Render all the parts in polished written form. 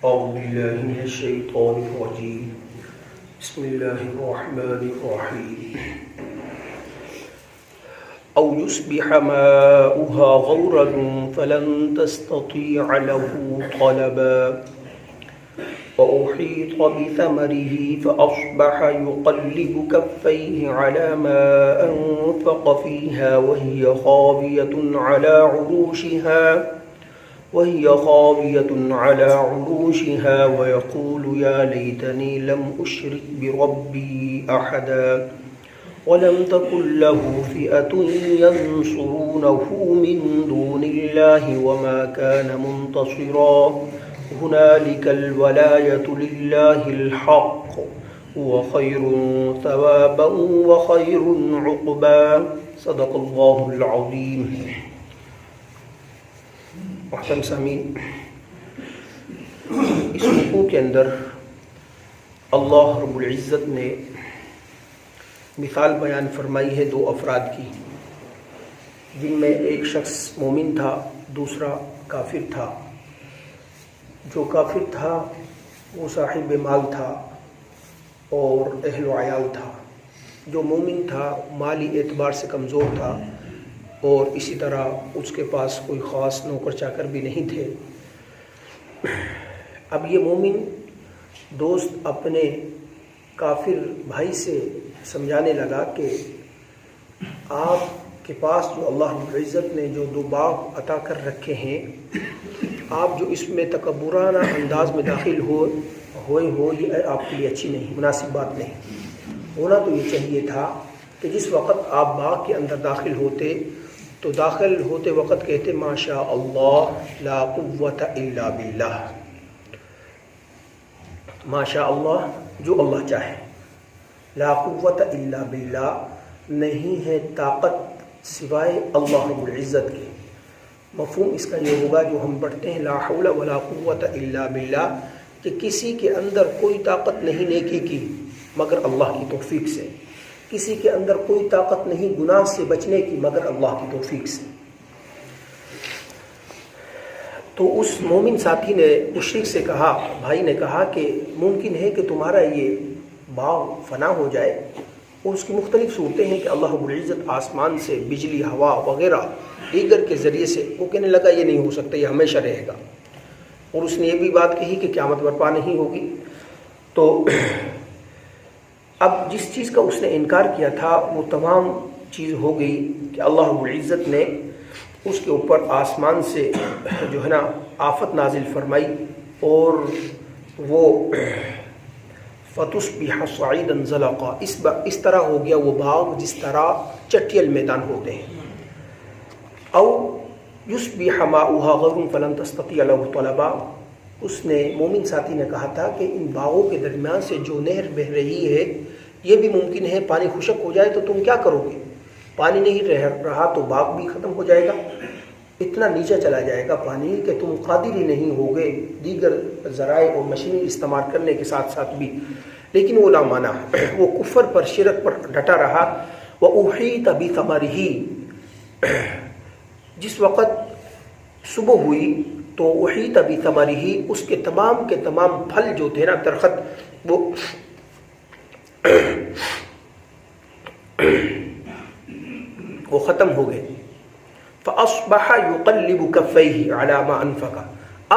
أعوذ بالله من الشيطان الرجيم بسم الله الرحمن الرحيم أو يصبح ماؤها غورا فلن تستطيع له طلبا وأحيط بثمره فأصبح يقلب كفيه على ما أنفق فيها وهي خاوية على عروشها ويقول يا ليتني لم أشرك بربي أحدا ولم تكن له فئة ينصرونه من دون الله وما كان منتصرا هنالك الولاية لله الحق هو خير ثوابا وخير عقبا صدق الله العظيم. محترم سامعین، اس رکوع کے اندر اللہ رب العزت نے مثال بیان فرمائی ہے دو افراد کی، جن میں ایک شخص مومن تھا، دوسرا کافر تھا۔ جو کافر تھا وہ صاحب مال تھا اور اہل و عیال تھا، جو مومن تھا مالی اعتبار سے کمزور تھا اور اسی طرح اس کے پاس کوئی خاص نوکر چاکر بھی نہیں تھے۔ اب یہ مومن دوست اپنے کافر بھائی سے سمجھانے لگا کہ آپ کے پاس جو اللہ رب العزت نے جو دو باغ عطا کر رکھے ہیں، آپ جو اس میں تکبرانہ انداز میں داخل ہوئے ہو، یہ آپ کے لیے اچھی نہیں، مناسب بات نہیں۔ ہونا تو یہ چاہیے تھا کہ جس وقت آپ باغ کے اندر داخل ہوتے تو داخل ہوتے وقت کہتے ما شاء اللہ لا قوت الا باللہ، ما شاء اللہ جو اللہ چاہے، لا قوت الا باللہ نہیں ہے طاقت سوائے اللہ رب العزت کے۔ مفہوم اس کا یہ ہوگا جو ہم پڑھتے ہیں لا حول ولا قوت الا باللہ، کہ کسی کے اندر کوئی طاقت نہیں نیکی کی مگر اللہ کی توفیق سے، کسی کے اندر کوئی طاقت نہیں گناہ سے بچنے کی مگر اللہ کی توفیق سے۔ تو اس مومن ساتھی نے مشرک سے کہا، بھائی نے کہا کہ ممکن ہے کہ تمہارا یہ باغ فنا ہو جائے، اور اس کی مختلف صورتیں ہیں کہ اللہ رب العزت آسمان سے بجلی، ہوا وغیرہ دیگر کے ذریعے سے، وہ کہنے لگا یہ نہیں ہو سکتا، یہ ہمیشہ رہے گا۔ اور اس نے یہ بھی بات کہی کہ قیامت برپا نہیں ہوگی۔ تو اب جس چیز کا اس نے انکار کیا تھا وہ تمام چیز ہو گئی کہ اللہ رب العزت نے اس کے اوپر آسمان سے جو ہے نا آفت نازل فرمائی، اور وہ فَتُصْبِحَ صَعِيدًا زَلَقًا، اس طرح ہو گیا وہ باغ جس طرح چٹیل میدان ہوتے ہیں۔ او يُصْبِحَ مَاؤُهَا غَوْرٌ فَلَن تَسْتَطِيعَ لَهُ طَلَبًا، اس نے مومن ساتھی نے کہا تھا کہ ان باغوں کے درمیان سے جو نہر بہ رہی ہے یہ بھی ممکن ہے پانی خشک ہو جائے تو تم کیا کرو گے؟ پانی نہیں رہا تو باغ بھی ختم ہو جائے گا، اتنا نیچے چلا جائے گا پانی کہ تم قادر ہی نہیں ہوگے دیگر ذرائع اور مشینیں استعمال کرنے کے ساتھ ساتھ بھی۔ لیکن وہ نہ مانا، وہ کفر پر شرک پر ڈٹا رہا۔ وَأُحِيطَ بِثَمَرِهِ، جس وقت صبح ہوئی تو احیط بثمرہ، اس کے تمام پھل جو تھے نا درخت وہ ختم ہو گئے۔ فَأَصْبَحَ يُقَلِّبُ كَفَّيْهِ عَلَى مَا أَنفَقَ،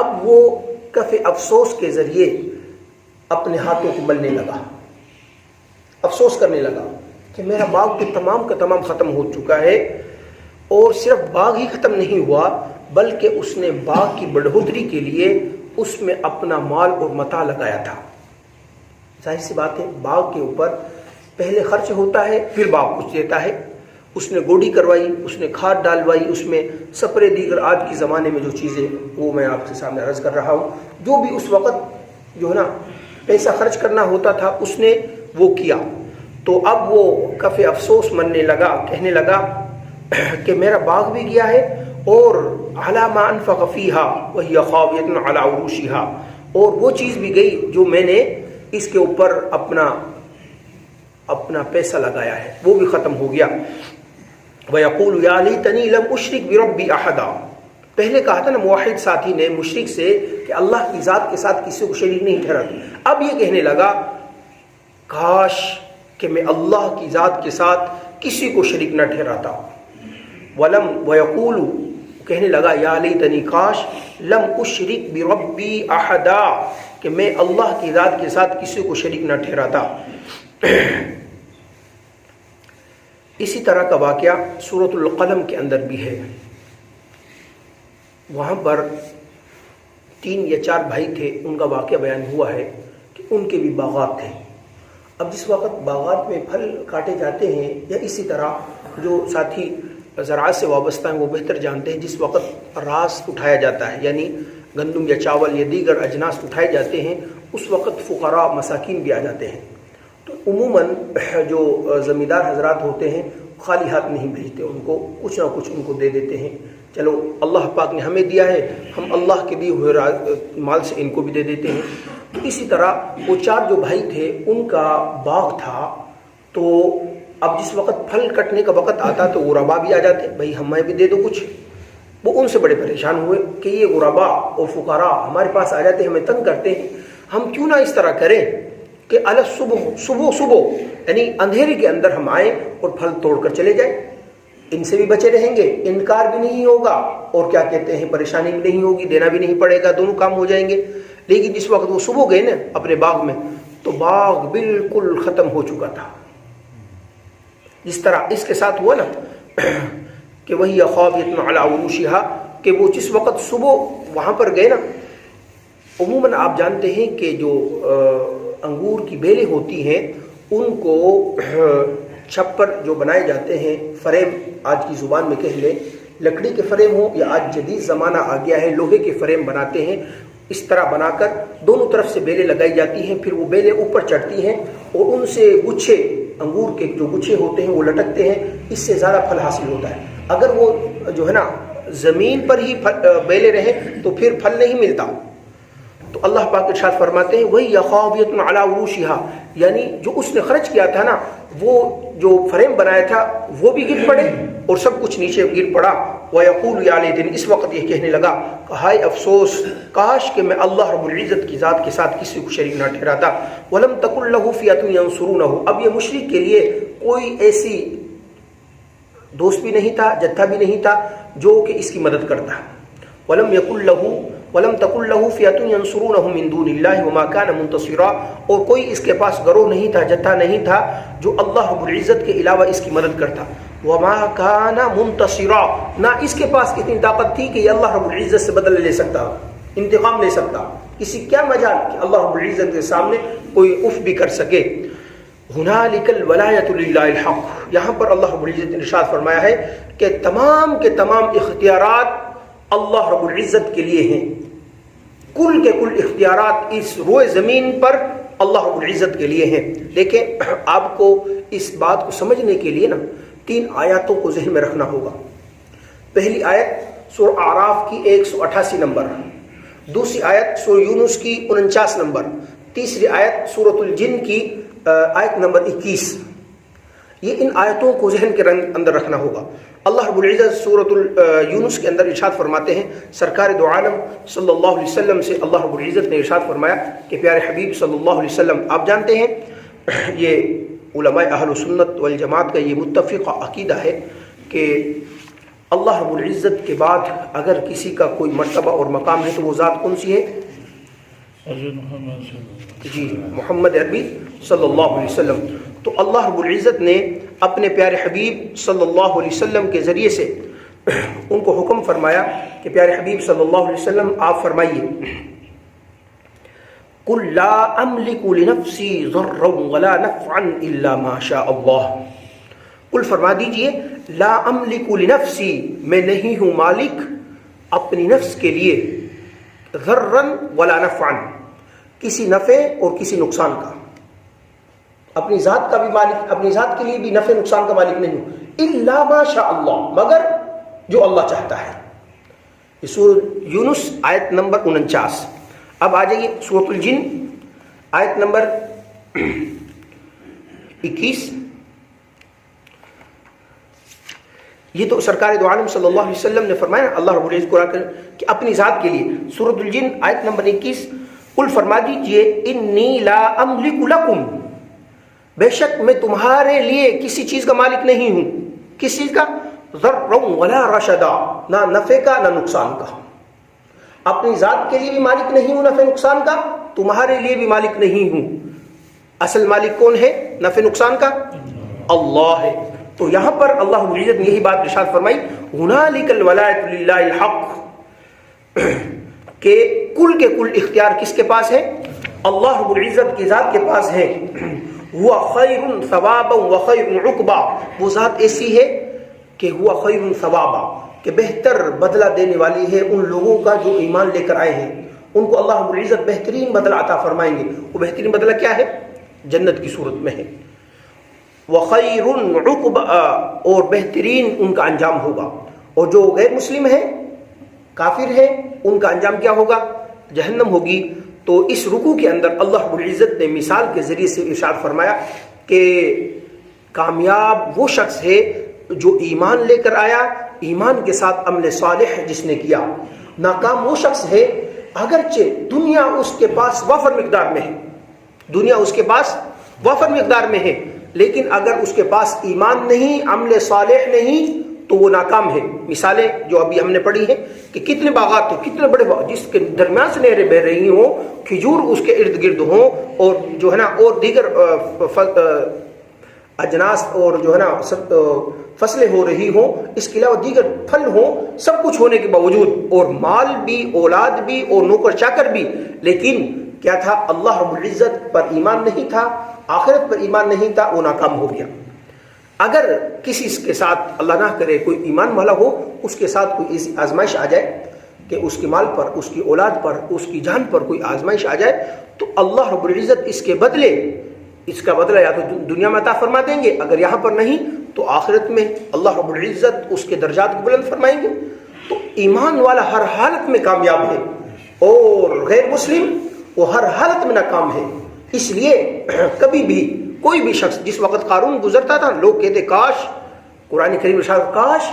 اب وہ کف افسوس کے ذریعے اپنے ہاتھوں کو ملنے لگا، افسوس کرنے لگا کہ میرا باغ تو تمام کا تمام ختم ہو چکا ہے، اور صرف باغ ہی ختم نہیں ہوا بلکہ اس نے باغ کی بڑھوتری کے لیے اس میں اپنا مال اور متاع لگایا تھا۔ ظاہر سی بات ہے باغ کے اوپر پہلے خرچ ہوتا ہے پھر باغ کچھ دیتا ہے۔ اس نے گوڈی کروائی، اس نے کھاد ڈالوائی، اس میں سپرے دیگر آج کے زمانے میں جو چیزیں وہ میں آپ کے سامنے عرض کر رہا ہوں، جو بھی اس وقت جو ہے نا پیسہ خرچ کرنا ہوتا تھا اس نے وہ کیا۔ تو اب وہ کف افسوس مننے لگا، کہنے لگا کہ میرا باغ بھی گیا ہے اور علی ما انفق فیہا وہی خاویۃ علی عروشہا، اور وہ چیز بھی گئی جو میں نے اس کے اوپر اپنا پیسہ لگایا ہے وہ بھی ختم ہو گیا۔ وَيَقُولُ يَا لَيْتَنِي لَمْ أُشْرِكْ بِرَبِّي أَحَدًا، پہلے کہا تھا نا موحد ساتھی نے مشرک سے کہ اللہ کی ذات کے ساتھ کسی کو شریک نہیں ٹھہراتی، اب یہ کہنے لگا کاش کہ میں اللہ کی ذات کے ساتھ کسی کو شریک نہ ٹھہراتا. ولم ویقول، کہنے لگا یا لیتنی کاش لم اشرک بربی احدا، کہ میں اللہ کی ذات کے ساتھ کسی کو شریک نہ ٹھہراتا. اسی طرح کا واقعہ سورۃ القلم کے اندر بھی ہے. وہاں پر 3 یا 4 بھائی تھے، ان کا واقعہ بیان ہوا ہے کہ ان کے بھی باغات تھے. اب جس وقت باغات میں پھل کاٹے جاتے ہیں، یا اسی طرح جو ساتھی زراعت سے وابستہ ہیں وہ بہتر جانتے ہیں، جس وقت راس اٹھایا جاتا ہے یعنی گندم یا چاول یا دیگر اجناس اٹھائے جاتے ہیں، اس وقت فقراء مساکین بھی آ جاتے ہیں. تو عموماً جو زمیندار حضرات ہوتے ہیں خالی ہاتھ نہیں بھیجتے، ان کو کچھ نہ کچھ ان کو دے دیتے ہیں. چلو اللہ پاک نے ہمیں دیا ہے، ہم اللہ کے دیے ہوئے مال سے ان کو بھی دے دیتے ہیں. تو اسی طرح وہ 4 جو بھائی تھے ان کا باغ تھا، تو اب جس وقت پھل کٹنے کا وقت آتا تو غربا بھی آ جاتے، بھائی ہمیں بھی دے دو کچھ. وہ ان سے بڑے پریشان ہوئے کہ یہ غربا اور فقراء ہمارے پاس آ جاتے ہیں، ہمیں تنگ کرتے ہیں، ہم کیوں نہ اس طرح کریں کہ صبح یعنی اندھیرے کے اندر ہم آئیں اور پھل توڑ کر چلے جائیں. ان سے بھی بچے رہیں گے، انکار بھی نہیں ہوگا، اور کیا کہتے ہیں پریشانی بھی نہیں ہوگی، دینا بھی نہیں پڑے گا، دونوں کام ہو جائیں گے. لیکن جس وقت وہ صبح گئے نا اپنے باغ میں، تو باغ بالکل ختم ہو چکا تھا. جس طرح اس کے ساتھ ہوا نا کہ وہی خاویۃ علی عروشها، کہ وہ جس وقت صبح وہاں پر گئے نا، عموماً آپ جانتے ہیں کہ جو انگور کی بیلیں ہوتی ہیں ان کو چھپر جو بنائے جاتے ہیں، فریم آج کی زبان میں کہہ لیں، لکڑی کے فریم ہو یا آج جدید زمانہ آ گیا ہے لوہے کے فریم بناتے ہیں. اس طرح بنا کر دونوں طرف سے بیلیں لگائی جاتی ہیں، پھر وہ بیلیں اوپر چڑھتی ہیں اور ان سے گچھے، انگور کے جو گچھے ہوتے ہیں وہ لٹکتے ہیں، اس سے زیادہ پھل حاصل ہوتا ہے. اگر وہ جو ہے نا زمین پر ہی بیلیں رہیں تو پھر پھل نہیں ملتا. تو اللہ پاک ارشاد فرماتے ہیں وہی خاویۃ علی عروشها، یعنی جو اس نے خرچ کیا تھا نا، وہ جو فریم بنایا تھا وہ بھی گر پڑے اور سب کچھ نیچے گر پڑا. وَيَقُولُ يَا لَيْتَنِي، اس وقت یہ کہنے لگا کہ ہائے افسوس، کاش کہ میں اللہ رب العزت کی ذات کے ساتھ کسی کو شریک نہ ٹھہراتا. وَلَمْ تَكُنْ لَهُ فِئَةٌ يَنْصُرُونَهُ، اب یہ مشرک کے لیے کوئی ایسی دوست بھی نہیں تھا، جتھا بھی نہیں تھا جو کہ اس کی مدد کرتا. وَلَمْ تَكُنْ لَهُ فِئَةٌ يَنْصُرُونَهُ مِنْ دُونِ اللَّهِ وَمَا كَانَ مُنْتَصِرًا، اور کوئی اس کے پاس گروہ نہیں تھا، جتھا نہیں تھا جو اللہ رب العزت کے علاوہ اس کی مدد کرتا. وَمَا كَانَ مُنْتَصِرًا، نہ اس کے پاس اتنی طاقت تھی کہ یہ اللہ رب العزت سے بدلہ لے سکتا، انتقام لے سکتا. کسی کیا مجال کہ اللہ رب العزت کے سامنے کوئی اف بھی کر سکے. هُنَالِكَ الْوَلَایَةُ لِلَّهِ الْحَقُّ، یہاں پر اللہ رب العزت نے ارشاد فرمایا ہے کہ تمام کے تمام اختیارات اللہ رب العزت کے لیے ہیں. کل کے کل اختیارات اس روئے زمین پر اللہ رب العزت کے لیے ہیں. دیکھیں آپ کو اس بات کو سمجھنے کے لیے نا 3 آیاتوں کو ذہن میں رکھنا ہوگا. پہلی آیت سورہ اعراف کی 188 نمبر، دوسری آیت سورہ یونس کی 49 نمبر، تیسری آیت سورۃ الجن کی آیت نمبر 21. یہ ان آیتوں کو ذہن کے اندر رکھنا ہوگا. اللہ رب العزت سورۃ یونس کے اندر ارشاد فرماتے ہیں، سرکار دو عالم صلی اللہ علیہ وسلم سے اللہ رب العزت نے ارشاد فرمایا کہ پیارے حبیب صلی اللہ علیہ وسلم، آپ جانتے ہیں یہ علماء اہل سنت والجماعت کا یہ متفقہ عقیدہ ہے کہ اللہ رب العزت کے بعد اگر کسی کا کوئی مرتبہ اور مقام ہے تو وہ ذات کون سی ہے؟ جی محمد عربی صلی اللہ علیہ وسلم. تو اللہ رب العزت نے اپنے پیارے حبیب صلی اللہ علیہ وسلم کے ذریعے سے ان کو حکم فرمایا کہ پیارے حبیب صلی اللہ علیہ وسلم آپ فرمائیے قُلْ لَا أَمْلِكُ لِنَفْسِي ضَرًّا وَلَا نَفْعًا إِلَّا مَا شَاءَ اللَّهُ، قل فرما دیجئے لا املک لنفسی، میں نہیں ہوں مالک اپنی نفس کے لیے، ضرًا ولا نفعا، کسی نفع اور کسی نقصان کا، اپنی ذات کا بھی مالک، اپنی ذات کے لیے بھی نفع نقصان کا مالک نہیں ہوں، الا ما شاء اللہ، مگر جو اللہ چاہتا ہے. یہ سورۃ یونس آیت نمبر 49. اب آ جائیے سورۃ الجن آیت نمبر 21. یہ تو سرکار دو عالم صلی اللہ علیہ وسلم نے فرمایا اللہ رب العزت قرآن کہ اپنی ذات کے لیے سورۃ الجن آیت نمبر 21 قل فرما دیجئے انی لا املک لکم، بے شک میں تمہارے لیے کسی چیز کا مالک نہیں ہوں. کس چیز کا؟ ضرا ولا رشدا، نہ نفع کا نہ نقصان کا. اپنی ذات کے لیے بھی مالک نہیں ہوں نفع نقصان کا، تمہارے لیے بھی مالک نہیں ہوں. اصل مالک کون ہے نفع نقصان کا؟ اللہ ہے. تو یہاں پر اللہ رب العزت نے یہی بات ارشاد فرمائی ہنالک الولایۃ للہ الحق، کہ کل کے کل اختیار کس کے پاس ہے؟ اللہ رب العزت کی ذات کے پاس ہے. ہوا خیر ثوابا وخیر عقبا، وہ ذات ایسی ہے کہ ہوا خیر ثوابا، کہ بہتر بدلہ دینے والی ہے ان لوگوں کا جو ایمان لے کر آئے ہیں. ان کو اللہ رب العزت بہترین بدلہ عطا فرمائیں گے. وہ بہترین بدلہ کیا ہے؟ جنت کی صورت میں ہے. وخیر عقبا، اور بہترین ان کا انجام ہوگا. اور جو غیر مسلم ہے، کافر ہے، ان کا انجام کیا ہوگا؟ جہنم ہوگی. تو اس رکوع کے اندر اللہ رب العزت نے مثال کے ذریعے سے ارشاد فرمایا کہ کامیاب وہ شخص ہے جو ایمان لے کر آیا، ایمان کے ساتھ عمل صالح جس نے کیا. ناکام وہ شخص ہے اگرچہ دنیا اس کے پاس وافر مقدار میں ہے، دنیا اس کے پاس وافر مقدار میں ہے، لیکن اگر اس کے پاس ایمان نہیں، عمل صالح نہیں، تو وہ ناکام ہے. مثالیں جو ابھی ہم نے پڑھی ہیں کہ کتنے باغات ہو، کتنے بڑے باغ جس کے درمیان سے نہریں بہ رہی ہوں، کھجور اس کے ارد گرد ہوں، اور جو ہے نا اور دیگر اجناس اور جو ہے نا فصلیں ہو رہی ہوں، اس کے علاوہ دیگر پھل ہوں، سب کچھ ہونے کے باوجود، اور مال بھی، اولاد بھی، اور نوکر چاکر بھی، لیکن کیا تھا؟ اللہ رب العزت پر ایمان نہیں تھا، آخرت پر ایمان نہیں تھا، وہ ناکام ہو گیا. اگر کسی کے ساتھ اللہ نہ کرے کوئی ایمان والا ہو، اس کے ساتھ کوئی ایسی آزمائش آ جائے کہ اس کے مال پر، اس کی اولاد پر، اس کی جان پر کوئی آزمائش آ جائے، تو اللہ رب العزت اس کے بدلے، اس کا بدلہ یا تو دنیا میں عطا فرما دیں گے، اگر یہاں پر نہیں تو آخرت میں اللہ رب العزت اس کے درجات کو بلند فرمائیں گے. تو ایمان والا ہر حالت میں کامیاب ہے، اور غیر مسلم وہ ہر حالت میں ناکام ہے. اس لیے کبھی بھی کوئی بھی شخص، جس وقت قارون گزرتا تھا لوگ کہتے کاش، قرآن کریم ارشاد کاش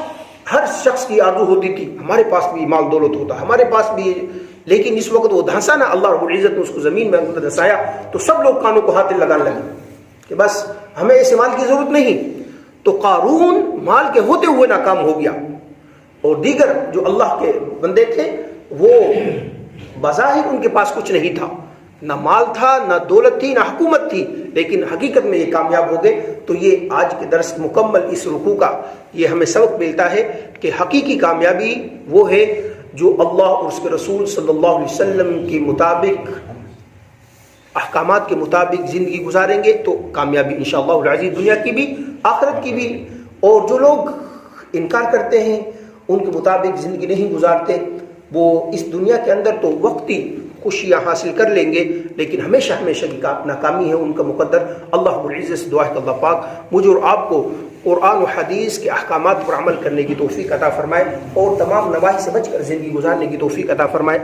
ہر شخص کی آرزو ہوتی تھی ہمارے پاس بھی مال دولت ہوتا، ہمارے پاس بھی، لیکن جس وقت وہ دھنسا نا اللہ رب العزت نے اس کو زمین میں دھنسایا، تو سب لوگ کانوں کو ہاتھ لگانے لگے کہ بس ہمیں ایسے مال کی ضرورت نہیں. تو قارون مال کے ہوتے ہوئے ناکام ہو گیا، اور دیگر جو اللہ کے بندے تھے وہ بظاہر ان کے پاس کچھ نہیں تھا، نہ مال تھا، نہ دولت تھی، نہ حکومت تھی، لیکن حقیقت میں یہ کامیاب ہو گئے. تو یہ آج کے درس مکمل اس رکوع کا یہ ہمیں سبق ملتا ہے کہ حقیقی کامیابی وہ ہے جو اللہ اور اس کے رسول صلی اللہ علیہ وسلم کے مطابق، احکامات کے مطابق زندگی گزاریں گے تو کامیابی انشاءاللہ العزیز دنیا کی بھی آخرت کی بھی. اور جو لوگ انکار کرتے ہیں، ان کے مطابق زندگی نہیں گزارتے، وہ اس دنیا کے اندر تو وقتی خوشیاں حاصل کر لیں گے، لیکن ہمیشہ ہمیشہ کی ناکامی ہے ان کا مقدر. اللہ رب العزت سے دعا ہے کہ اللہ پاک مجھے اور آپ کو قرآن و حدیث کے احکامات پر عمل کرنے کی توفیق عطا فرمائے، اور تمام نواہی سے بچ کر زندگی گزارنے کی توفیق عطا فرمائے.